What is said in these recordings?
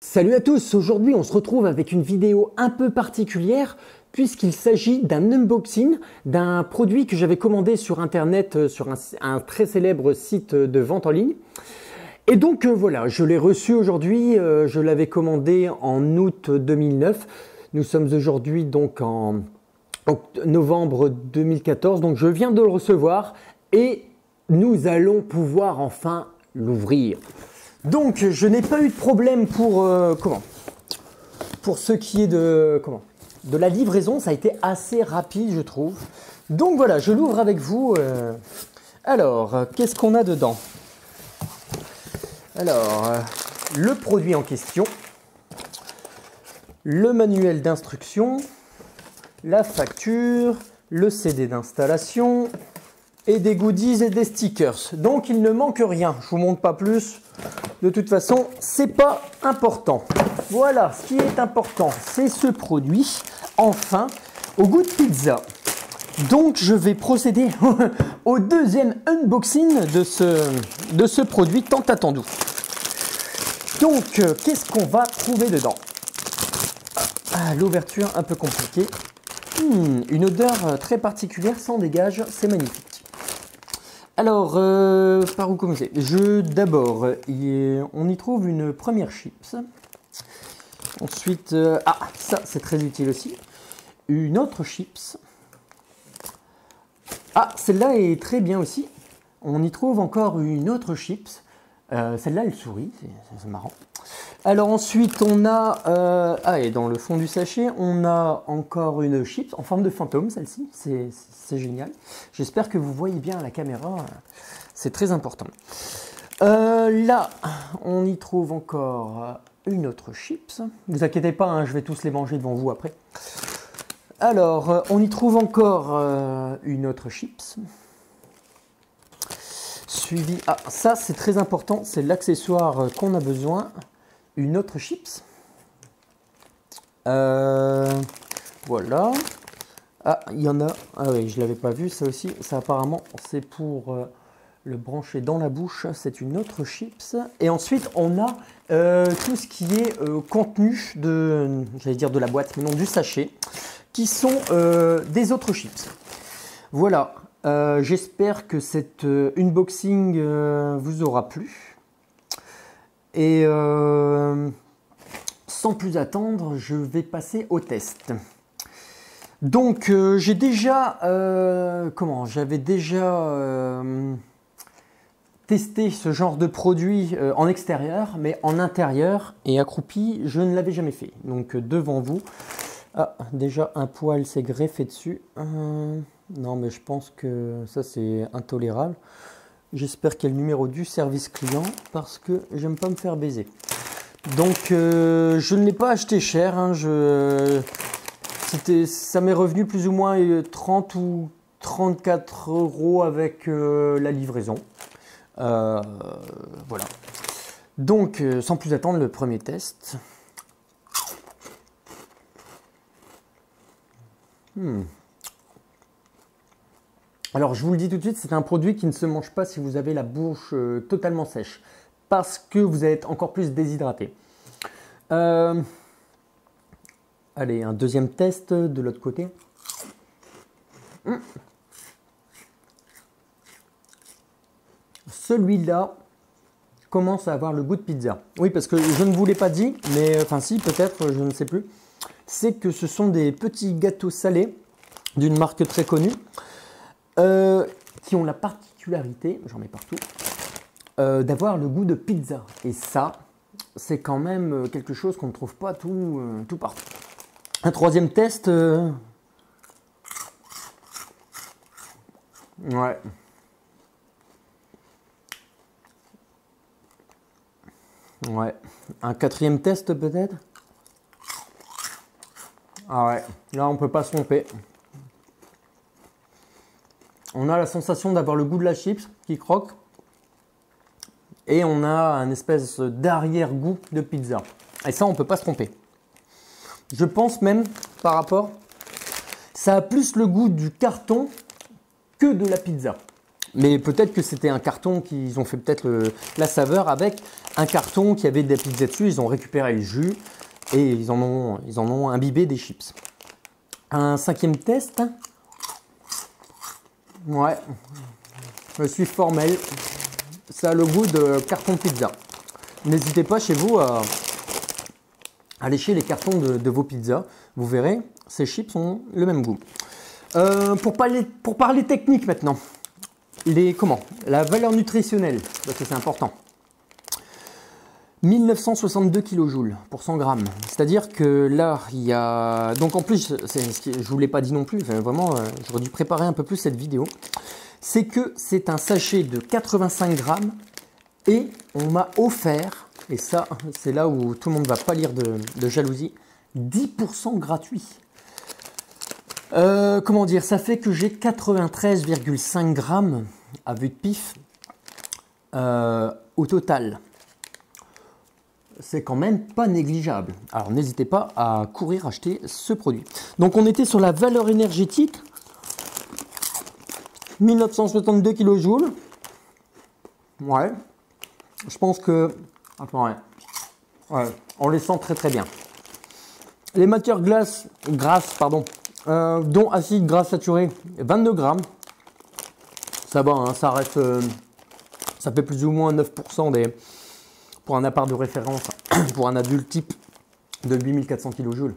Salut à tous, aujourd'hui on se retrouve avec une vidéo un peu particulière puisqu'il s'agit d'un unboxing d'un produit que j'avais commandé sur internet sur un très célèbre site de vente en ligne. Et donc voilà, je l'ai reçu aujourd'hui, je l'avais commandé en août 2009. Nous sommes aujourd'hui donc en novembre 2014, donc je viens de le recevoir et nous allons pouvoir enfin l'ouvrir. Donc je n'ai pas eu de problème pour pour ce qui est de la livraison, ça a été assez rapide je trouve. Donc voilà, je l'ouvre avec vous. Alors, qu'est-ce qu'on a dedans? Alors, le produit en question, le manuel d'instruction, la facture, le CD d'installation et des goodies et des stickers. Donc il ne manque rien, je vous montre pas plus. De toute façon, c'est pas important. Voilà, ce qui est important, c'est ce produit, enfin, au goût de pizza. Donc, je vais procéder au deuxième unboxing de ce produit tant attendu. Donc, qu'est-ce qu'on va trouver dedans? L'ouverture un peu compliquée. Une odeur très particulière s'en dégage, c'est magnifique. Alors, par où commencer? D'abord, on y trouve une première chips. Ensuite, ça c'est très utile aussi. Une autre chips. Celle-là est très bien aussi. On y trouve encore une autre chips. Celle-là, elle sourit, c'est marrant. Alors ensuite, on a... et dans le fond du sachet, on a encore une chips en forme de fantôme, celle-ci. C'est génial. J'espère que vous voyez bien à la caméra. C'est très important. Là, on y trouve encore une autre chips. Ne vous inquiétez pas, hein, je vais tous les manger devant vous après. Alors, on y trouve encore une autre chips. Suivi... ça c'est très important, c'est l'accessoire qu'on a besoin. Une autre chips. Voilà. Il y en a... oui, je ne l'avais pas vu, ça aussi. Ça apparemment, c'est pour le brancher dans la bouche. C'est une autre chips. Et ensuite, on a tout ce qui est contenu de... J'allais dire de la boîte, mais non, du sachet. Qui sont des autres chips. Voilà. J'espère que cet unboxing vous aura plu. Et sans plus attendre, je vais passer au test. Donc j'ai déjà j'avais déjà testé ce genre de produit en extérieur, mais en intérieur et accroupi, je ne l'avais jamais fait. Donc devant vous, déjà un poil s'est greffé dessus. Non, mais je pense que ça c'est intolérable. J'espère qu'il y a le numéro du service client parce que j'aime pas me faire baiser. Donc je ne l'ai pas acheté cher. Hein, ça m'est revenu plus ou moins 30 ou 34 € avec la livraison. Voilà. Donc sans plus attendre, le premier test. Alors je vous le dis tout de suite, c'est un produit qui ne se mange pas si vous avez la bouche totalement sèche, parce que vous allez être encore plus déshydraté. Allez, un deuxième test de l'autre côté. Celui-là commence à avoir le goût de pizza. Oui, parce que je ne vous l'ai pas dit, mais enfin si, peut-être, je ne sais plus. C'est que ce sont des petits gâteaux salés d'une marque très connue. Qui ont la particularité, j'en mets partout, d'avoir le goût de pizza. Et ça, c'est quand même quelque chose qu'on ne trouve pas tout partout. Un troisième test. Ouais. Ouais. Un quatrième test peut-être. Ah ouais, là on peut pas se tromper. On a la sensation d'avoir le goût de la chips qui croque. Et on a un espèce d'arrière-goût de pizza. Et ça, on ne peut pas se tromper. Je pense même, par rapport, ça a plus le goût du carton que de la pizza. Mais peut-être que c'était un carton qu'ils ont fait peut-être la saveur avec un carton qui avait des pizzas dessus. Ils ont récupéré le jus et ils en ont imbibé des chips. Un 5e test. Ouais, je suis formel. Ça a le goût de carton pizza. N'hésitez pas chez vous à lécher les cartons de vos pizzas. Vous verrez, ces chips ont le même goût. Pour parler technique maintenant. La valeur nutritionnelle, parce que c'est important. 1962 kJ pour 100 grammes. C'est-à-dire que là, il y a... Donc en plus, je ne vous l'ai pas dit non plus, vraiment, j'aurais dû préparer un peu plus cette vidéo. C'est que c'est un sachet de 85 grammes et on m'a offert, et ça, c'est là où tout le monde va pâlir de jalousie, 10% gratuit. Comment dire, ça fait que j'ai 93,5 grammes à vue de pif au total. C'est quand même pas négligeable. Alors n'hésitez pas à courir acheter ce produit. Donc on était sur la valeur énergétique. 1962 kJ. Ouais. Je pense que... Attends, ouais. On les sent très très bien. Les matières grasses, dont acide gras saturé, 22 grammes. Ça va, hein, ça reste... ça fait plus ou moins 9% pour un appart de référence, pour un adulte type de 8400 kJ.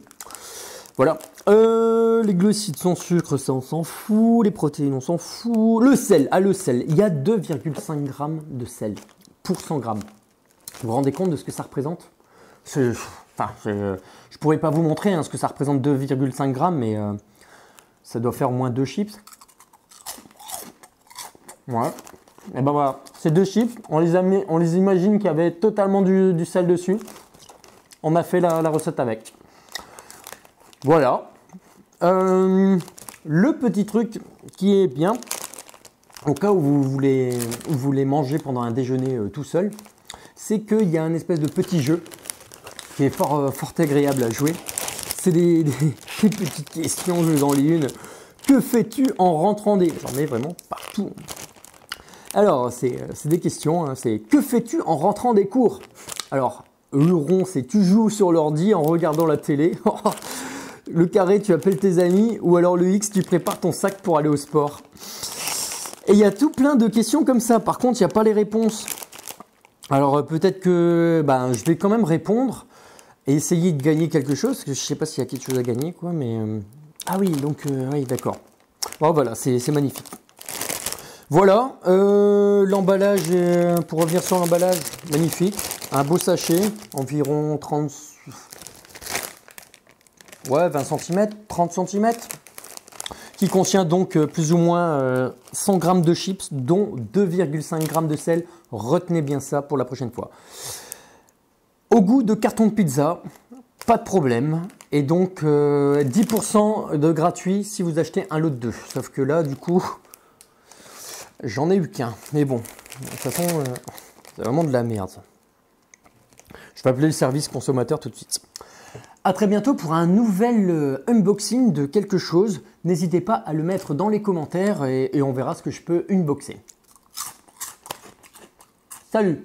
Voilà. Les glucides sans sucre, ça on s'en fout. Les protéines, on s'en fout. Le sel, le sel. Il y a 2,5 grammes de sel pour 100 grammes. Vous vous rendez compte de ce que ça représente? Je pourrais pas vous montrer ce que ça représente 2,5 grammes, mais ça doit faire au moins 2 chips. Ouais. Et ben voilà, ces 2 chips, on les imagine qu'il y avait totalement du sel dessus. On a fait la recette avec. Voilà. Le petit truc qui est bien, au cas où vous voulez manger pendant un déjeuner tout seul, c'est qu'il y a un espèce de petit jeu qui est fort agréable à jouer. C'est des petites questions, je vous en lis une. Que fais-tu en rentrant des... J'en ai vraiment partout. Alors, c'est des questions, hein, c'est que fais-tu en rentrant des cours? Alors, le rond, c'est tu joues sur l'ordi en regardant la télé. Le carré, tu appelles tes amis. Ou alors le X, tu prépares ton sac pour aller au sport. Et il y a tout plein de questions comme ça. Par contre, il n'y a pas les réponses. Alors, peut-être que je vais quand même répondre et essayer de gagner quelque chose. Parce que je ne sais pas s'il y a quelque chose à gagner, quoi. Mais ah oui, donc, oui, d'accord. Bon, voilà, c'est magnifique. Voilà, l'emballage, pour revenir sur l'emballage, magnifique. Un beau sachet, environ 30, ouais, 20 cm, 30 cm, qui contient donc plus ou moins 100 g de chips, dont 2,5 g de sel. Retenez bien ça pour la prochaine fois. Au goût de carton de pizza, pas de problème. Et donc 10% de gratuit si vous achetez un lot de 2. Sauf que là, du coup... J'en ai eu qu'un, mais bon, de toute façon, c'est vraiment de la merde. Je vais appeler le service consommateur tout de suite. A très bientôt pour un nouvel unboxing de quelque chose. N'hésitez pas à le mettre dans les commentaires et on verra ce que je peux unboxer. Salut!